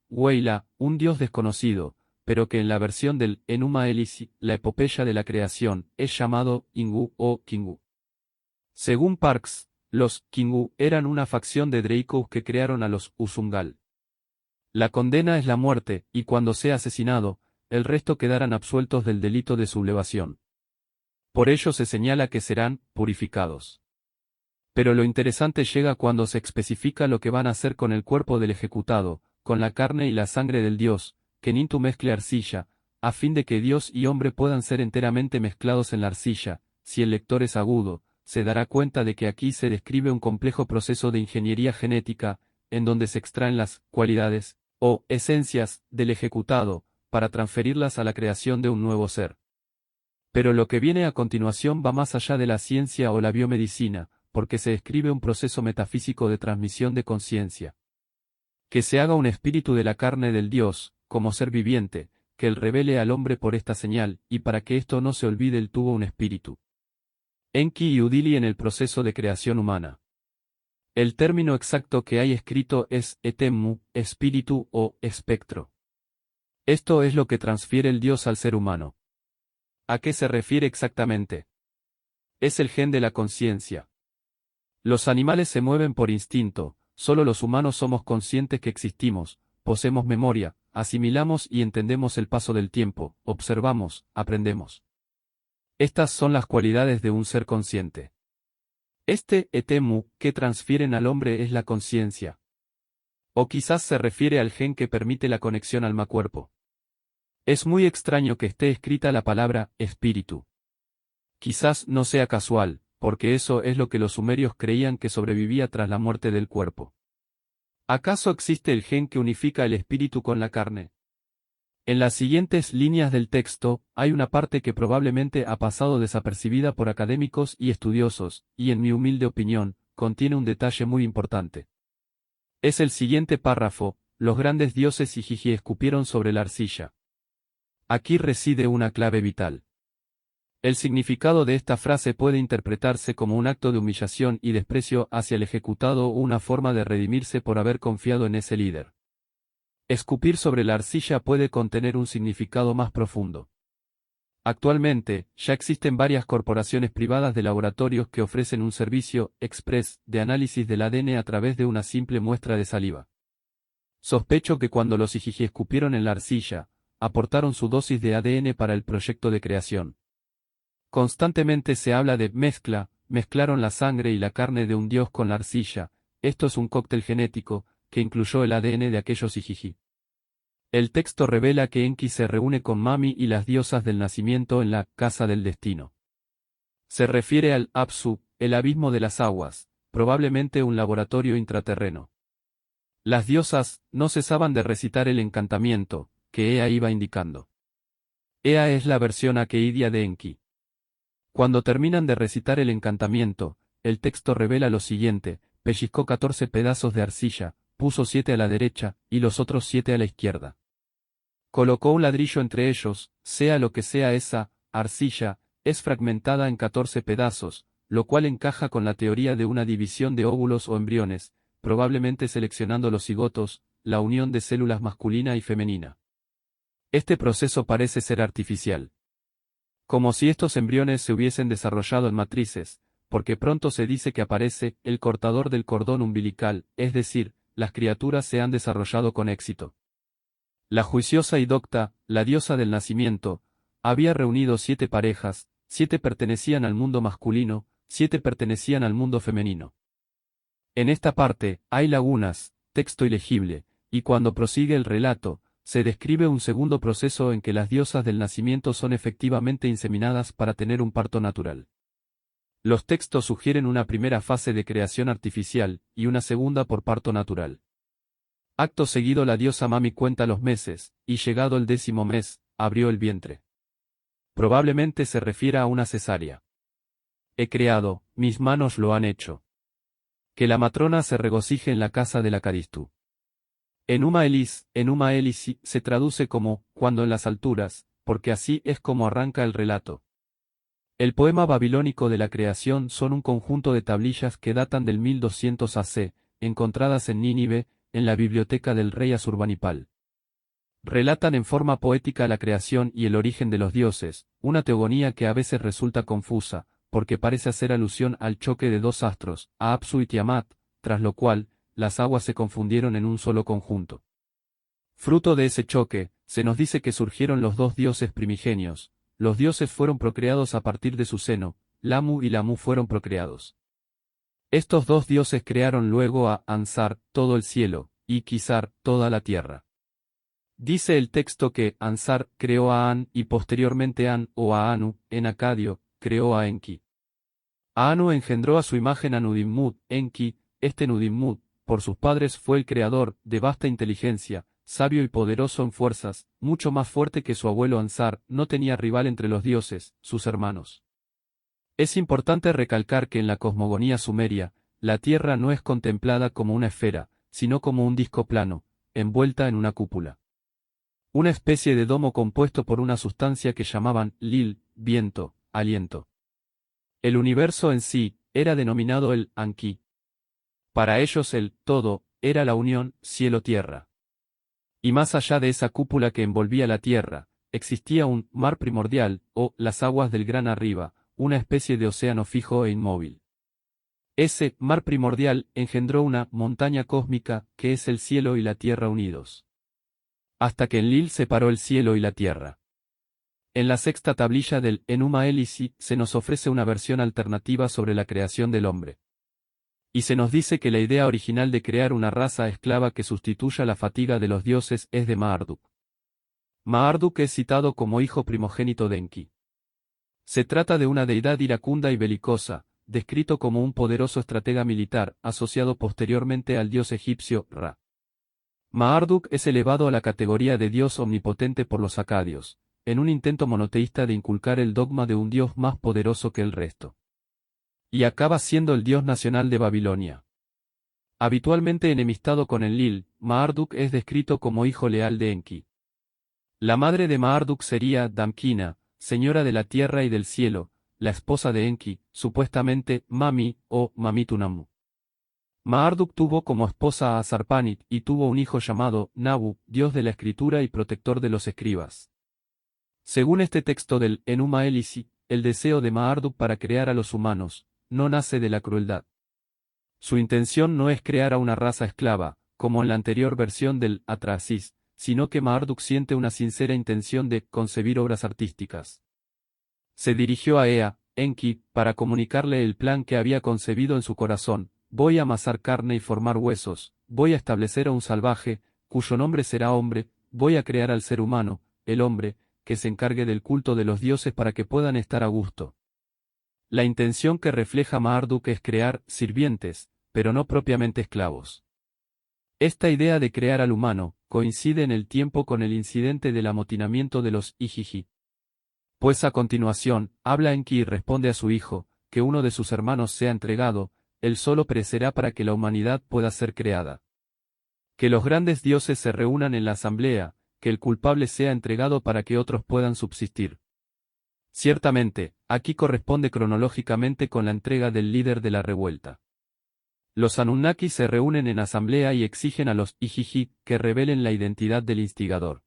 Weila, un dios desconocido, pero que en la versión del Enuma Elish, la epopeya de la creación, es llamado Ingu o Kingu. Según Parks, los Kingu eran una facción de Draco's que crearon a los Usungal. La condena es la muerte, y cuando sea asesinado, el resto quedarán absueltos del delito de sublevación. Por ello se señala que serán purificados. Pero lo interesante llega cuando se especifica lo que van a hacer con el cuerpo del ejecutado, con la carne y la sangre del dios, que Nintu mezcle arcilla, a fin de que Dios y hombre puedan ser enteramente mezclados en la arcilla. Si el lector es agudo, se dará cuenta de que aquí se describe un complejo proceso de ingeniería genética, en donde se extraen las cualidades, o esencias, del ejecutado, para transferirlas a la creación de un nuevo ser. Pero lo que viene a continuación va más allá de la ciencia o la biomedicina, porque se describe un proceso metafísico de transmisión de conciencia. Que se haga un espíritu de la carne del Dios, como ser viviente, que él revele al hombre por esta señal, y para que esto no se olvide él tuvo un espíritu. Enki y Udili en el proceso de creación humana. El término exacto que hay escrito es Etemmu, espíritu o espectro. Esto es lo que transfiere el Dios al ser humano. ¿A qué se refiere exactamente? Es el gen de la conciencia. Los animales se mueven por instinto, solo los humanos somos conscientes que existimos, poseemos memoria, asimilamos y entendemos el paso del tiempo, observamos, aprendemos. Estas son las cualidades de un ser consciente. Este Etemu que transfieren al hombre es la conciencia. O quizás se refiere al gen que permite la conexión alma-cuerpo. Es muy extraño que esté escrita la palabra espíritu. Quizás no sea casual, porque eso es lo que los sumerios creían que sobrevivía tras la muerte del cuerpo. ¿Acaso existe el gen que unifica el espíritu con la carne? En las siguientes líneas del texto, hay una parte que probablemente ha pasado desapercibida por académicos y estudiosos, y en mi humilde opinión, contiene un detalle muy importante. Es el siguiente párrafo: los grandes dioses Ijiji escupieron sobre la arcilla. Aquí reside una clave vital. El significado de esta frase puede interpretarse como un acto de humillación y desprecio hacia el ejecutado o una forma de redimirse por haber confiado en ese líder. Escupir sobre la arcilla puede contener un significado más profundo. Actualmente, ya existen varias corporaciones privadas de laboratorios que ofrecen un servicio express de análisis del ADN a través de una simple muestra de saliva. Sospecho que cuando los Ijiji escupieron en la arcilla, aportaron su dosis de ADN para el proyecto de creación. Constantemente se habla de mezcla, mezclaron la sangre y la carne de un dios con la arcilla. Esto es un cóctel genético, que incluyó el ADN de aquellos Ijiji. El texto revela que Enki se reúne con Mami y las diosas del nacimiento en la Casa del Destino. Se refiere al Apsu, el abismo de las aguas, probablemente un laboratorio intraterreno. Las diosas no cesaban de recitar el encantamiento, que Ea iba indicando. Ea es la versión aqueidia de Enki. Cuando terminan de recitar el encantamiento, el texto revela lo siguiente: pellizcó 14 pedazos de arcilla, puso 7 a la derecha, y los otros 7 a la izquierda. Colocó un ladrillo entre ellos, sea lo que sea esa arcilla, es fragmentada en 14 pedazos, lo cual encaja con la teoría de una división de óvulos o embriones, probablemente seleccionando los cigotos, la unión de células masculina y femenina. Este proceso parece ser artificial. Como si estos embriones se hubiesen desarrollado en matrices, porque pronto se dice que aparece el cortador del cordón umbilical, es decir, las criaturas se han desarrollado con éxito. La juiciosa y docta, la diosa del nacimiento, había reunido 7 parejas, 7 pertenecían al mundo masculino, 7 pertenecían al mundo femenino. En esta parte, hay lagunas, texto ilegible, y cuando prosigue el relato, se describe un segundo proceso en que las diosas del nacimiento son efectivamente inseminadas para tener un parto natural. Los textos sugieren una primera fase de creación artificial, y una segunda por parto natural. Acto seguido la diosa Mami cuenta los meses, y llegado el 10º mes, abrió el vientre. Probablemente se refiera a una cesárea. He creado, mis manos lo han hecho. Que la matrona se regocije en la casa de la Caristu. Enuma Elish se traduce como, cuando en las alturas, porque así es como arranca el relato. El poema babilónico de la creación son un conjunto de tablillas que datan del 1200 AC, encontradas en Nínive, en la biblioteca del rey Asurbanipal. relatan en forma poética la creación y el origen de los dioses, una teogonía que a veces resulta confusa, porque parece hacer alusión al choque de dos astros, a Apsu y Tiamat, tras lo cual, las aguas se confundieron en un solo conjunto. Fruto de ese choque, se nos dice que surgieron los dos dioses primigenios, los dioses fueron procreados a partir de su seno, Lamu y Lamu fueron procreados. Estos dos dioses crearon luego a Ansar, todo el cielo, y Kisar, toda la tierra. Dice el texto que Ansar creó a An y posteriormente An o a Anu, en acadio, creó a Enki. Anu engendró a su imagen a Nudimmud, Enki, este Nudimmud, por sus padres fue el creador, de vasta inteligencia, sabio y poderoso en fuerzas, mucho más fuerte que su abuelo Ansar, no tenía rival entre los dioses, sus hermanos. Es importante recalcar que en la cosmogonía sumeria, la Tierra no es contemplada como una esfera, sino como un disco plano, envuelta en una cúpula. Una especie de domo compuesto por una sustancia que llamaban Lil, viento, aliento. El universo en sí, era denominado el Anki. Para ellos el todo, era la unión, cielo-tierra. Y más allá de esa cúpula que envolvía la Tierra, existía un mar primordial, o las aguas del gran arriba, una especie de océano fijo e inmóvil. Ese mar primordial engendró una montaña cósmica, que es el cielo y la tierra unidos. Hasta que Enlil separó el cielo y la tierra. En la sexta tablilla del Enuma Elishi se nos ofrece una versión alternativa sobre la creación del hombre. Y se nos dice que la idea original de crear una raza esclava que sustituya la fatiga de los dioses es de Marduk. Marduk es citado como hijo primogénito de Enki. Se trata de una deidad iracunda y belicosa, descrito como un poderoso estratega militar, asociado posteriormente al dios egipcio Ra. Marduk es elevado a la categoría de dios omnipotente por los acadios, en un intento monoteísta de inculcar el dogma de un dios más poderoso que el resto. Y acaba siendo el dios nacional de Babilonia. Habitualmente enemistado con Enlil, Marduk es descrito como hijo leal de Enki. La madre de Marduk sería Damkina, señora de la tierra y del cielo, la esposa de Enki, supuestamente Mami o Mamitunamu. Marduk tuvo como esposa a Sarpanit y tuvo un hijo llamado Nabu, dios de la escritura y protector de los escribas. Según este texto del Enuma Elishi, el deseo de Marduk para crear a los humanos, no nace de la crueldad. Su intención no es crear a una raza esclava, como en la anterior versión del Atrasis, sino que Marduk siente una sincera intención de concebir obras artísticas. Se dirigió a Ea, Enki, para comunicarle el plan que había concebido en su corazón: voy a amasar carne y formar huesos, voy a establecer a un salvaje, cuyo nombre será hombre, voy a crear al ser humano, el hombre, que se encargue del culto de los dioses para que puedan estar a gusto. La intención que refleja Marduk es crear sirvientes, pero no propiamente esclavos. Esta idea de crear al humano, coincide en el tiempo con el incidente del amotinamiento de los Ijiji. Pues a continuación, habla Enki y responde a su hijo, que uno de sus hermanos sea entregado, él solo perecerá para que la humanidad pueda ser creada. Que los grandes dioses se reúnan en la asamblea, que el culpable sea entregado para que otros puedan subsistir. Ciertamente, aquí corresponde cronológicamente con la entrega del líder de la revuelta. Los Anunnaki se reúnen en asamblea y exigen a los Ijiji que revelen la identidad del instigador.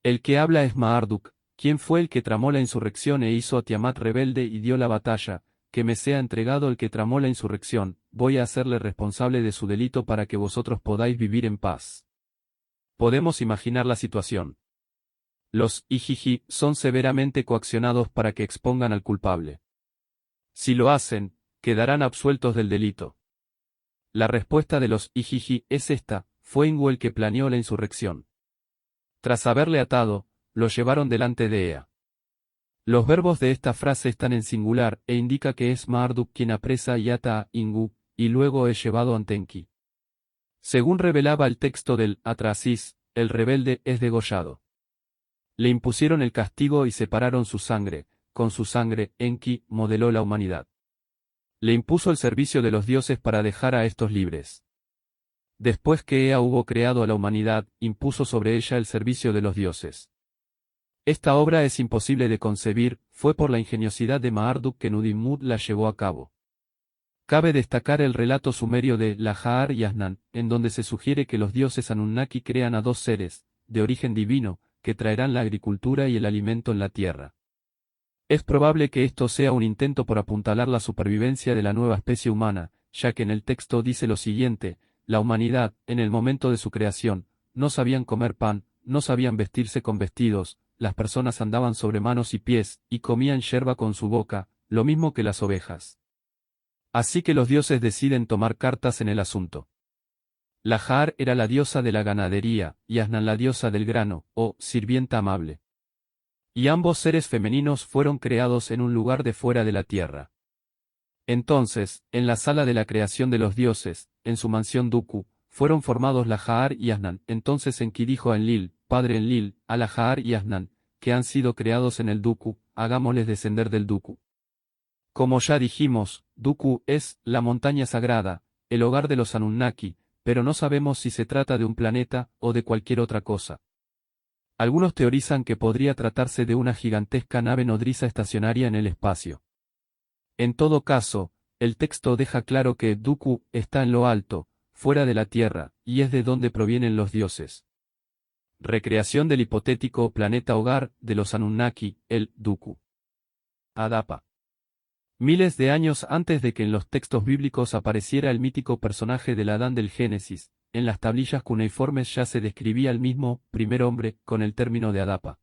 El que habla es Marduk, quien fue el que tramó la insurrección e hizo a Tiamat rebelde y dio la batalla. Que me sea entregado el que tramó la insurrección, voy a hacerle responsable de su delito para que vosotros podáis vivir en paz. Podemos imaginar la situación. Los Ijiji son severamente coaccionados para que expongan al culpable. Si lo hacen, quedarán absueltos del delito. La respuesta de los Ijiji es esta: fue Ingu el que planeó la insurrección. Tras haberle atado, lo llevaron delante de Ea. Los verbos de esta frase están en singular, e indica que es Marduk quien apresa y ata a Ingu, y luego es llevado ante Enki. Según revelaba el texto del Atrasis, el rebelde es degollado. Le impusieron el castigo y separaron su sangre, con su sangre, Enki modeló la humanidad. Le impuso el servicio de los dioses para dejar a estos libres. Después que Ea hubo creado a la humanidad, impuso sobre ella el servicio de los dioses. Esta obra es imposible de concebir, fue por la ingeniosidad de Marduk que Nudimmud la llevó a cabo. Cabe destacar el relato sumerio de Lahar y Asnan, en donde se sugiere que los dioses Anunnaki crean a dos seres, de origen divino, que traerán la agricultura y el alimento en la tierra. Es probable que esto sea un intento por apuntalar la supervivencia de la nueva especie humana, ya que en el texto dice lo siguiente: la humanidad, en el momento de su creación, no sabían comer pan, no sabían vestirse con vestidos, las personas andaban sobre manos y pies, y comían yerba con su boca, lo mismo que las ovejas. Así que los dioses deciden tomar cartas en el asunto. Lajar era la diosa de la ganadería, y Asnan la diosa del grano, o sirvienta amable. Y ambos seres femeninos fueron creados en un lugar de fuera de la tierra. Entonces, en la sala de la creación de los dioses, en su mansión Duku, fueron formados Lajahar y Asnan. Entonces Enki dijo a Enlil, padre Enlil, a Lajahar y Asnan, que han sido creados en el Duku, hagámosles descender del Duku. Como ya dijimos, Duku es la montaña sagrada, el hogar de los Anunnaki, pero no sabemos si se trata de un planeta o de cualquier otra cosa. Algunos teorizan que podría tratarse de una gigantesca nave nodriza estacionaria en el espacio. En todo caso, el texto deja claro que Duku está en lo alto, fuera de la Tierra, y es de donde provienen los dioses. Recreación del hipotético planeta hogar de los Anunnaki, el Duku. Adapa. Miles de años antes de que en los textos bíblicos apareciera el mítico personaje del Adán del Génesis, en las tablillas cuneiformes ya se describía al mismo primer hombre con el término de Adapa.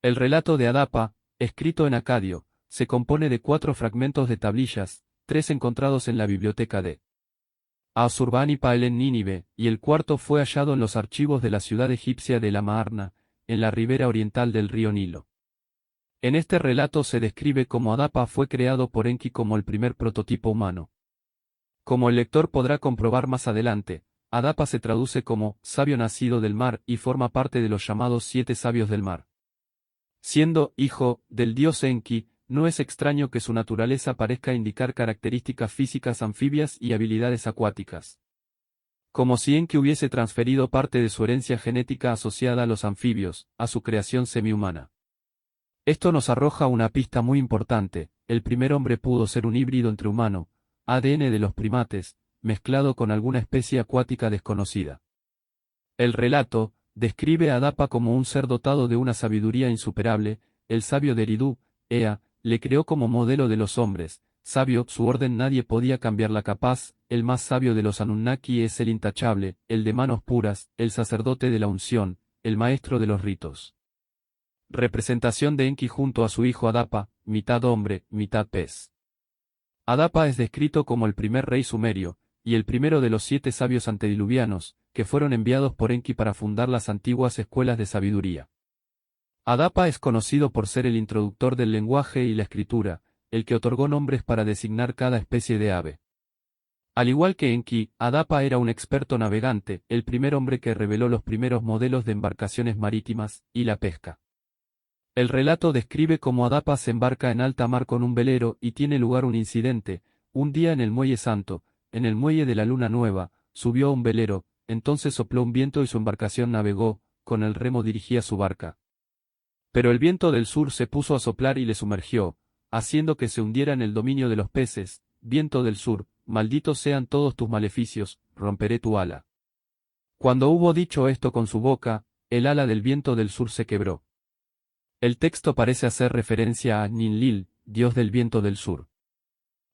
El relato de Adapa, escrito en acadio, se compone de 4 fragmentos de tablillas, 3 encontrados en la biblioteca de Asurbanipal en Nínive, y el cuarto fue hallado en los archivos de la ciudad egipcia de La Maarna, en la ribera oriental del río Nilo. En este relato se describe cómo Adapa fue creado por Enki como el primer prototipo humano. Como el lector podrá comprobar más adelante, Adapa se traduce como sabio nacido del mar y forma parte de los llamados 7 sabios del mar. Siendo hijo del dios Enki, no es extraño que su naturaleza parezca indicar características físicas anfibias y habilidades acuáticas. Como si Enki hubiese transferido parte de su herencia genética asociada a los anfibios, a su creación semihumana. Esto nos arroja una pista muy importante: el primer hombre pudo ser un híbrido entre humano, ADN de los primates, mezclado con alguna especie acuática desconocida. El relato describe a Adapa como un ser dotado de una sabiduría insuperable. El sabio de Eridu, Ea, le creó como modelo de los hombres, sabio, su orden nadie podía cambiarla capaz. El más sabio de los Anunnaki es el intachable, el de manos puras, el sacerdote de la unción, el maestro de los ritos. Representación de Enki junto a su hijo Adapa, mitad hombre, mitad pez. Adapa es descrito como el primer rey sumerio, y el primero de los 7 sabios antediluvianos, que fueron enviados por Enki para fundar las antiguas escuelas de sabiduría. Adapa es conocido por ser el introductor del lenguaje y la escritura, el que otorgó nombres para designar cada especie de ave. Al igual que Enki, Adapa era un experto navegante, el primer hombre que reveló los primeros modelos de embarcaciones marítimas, y la pesca. El relato describe cómo Adapa se embarca en alta mar con un velero y tiene lugar un incidente. Un día en el Muelle Santo, en el muelle de la Luna Nueva, subió a un velero, entonces sopló un viento y su embarcación navegó, con el remo dirigía su barca. Pero el viento del sur se puso a soplar y le sumergió, haciendo que se hundiera en el dominio de los peces. Viento del sur, malditos sean todos tus maleficios, romperé tu ala. Cuando hubo dicho esto con su boca, el ala del viento del sur se quebró. El texto parece hacer referencia a Ninlil, dios del viento del sur.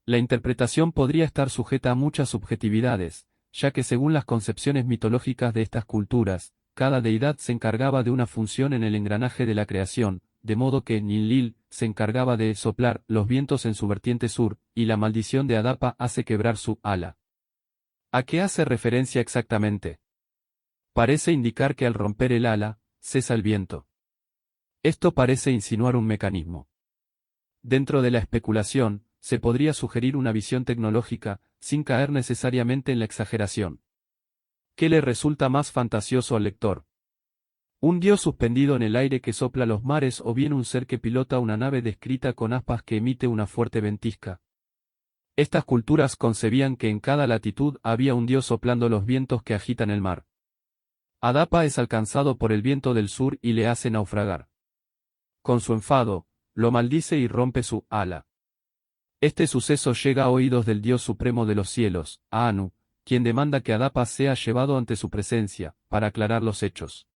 La interpretación podría estar sujeta a muchas subjetividades, ya que según las concepciones mitológicas de estas culturas, cada deidad se encargaba de una función en el engranaje de la creación, de modo que Ninlil se encargaba de soplar los vientos en su vertiente sur, y la maldición de Adapa hace quebrar su ala. ¿A qué hace referencia exactamente? Parece indicar que al romper el ala, cesa el viento. Esto parece insinuar un mecanismo. Dentro de la especulación, se podría sugerir una visión tecnológica, sin caer necesariamente en la exageración. ¿Qué le resulta más fantasioso al lector? ¿Un dios suspendido en el aire que sopla los mares o bien un ser que pilota una nave descrita con aspas que emite una fuerte ventisca? Estas culturas concebían que en cada latitud había un dios soplando los vientos que agitan el mar. Adapa es alcanzado por el viento del sur y le hace naufragar. Con su enfado, lo maldice y rompe su ala. Este suceso llega a oídos del Dios Supremo de los cielos, Anu, quien demanda que Adapa sea llevado ante su presencia, para aclarar los hechos.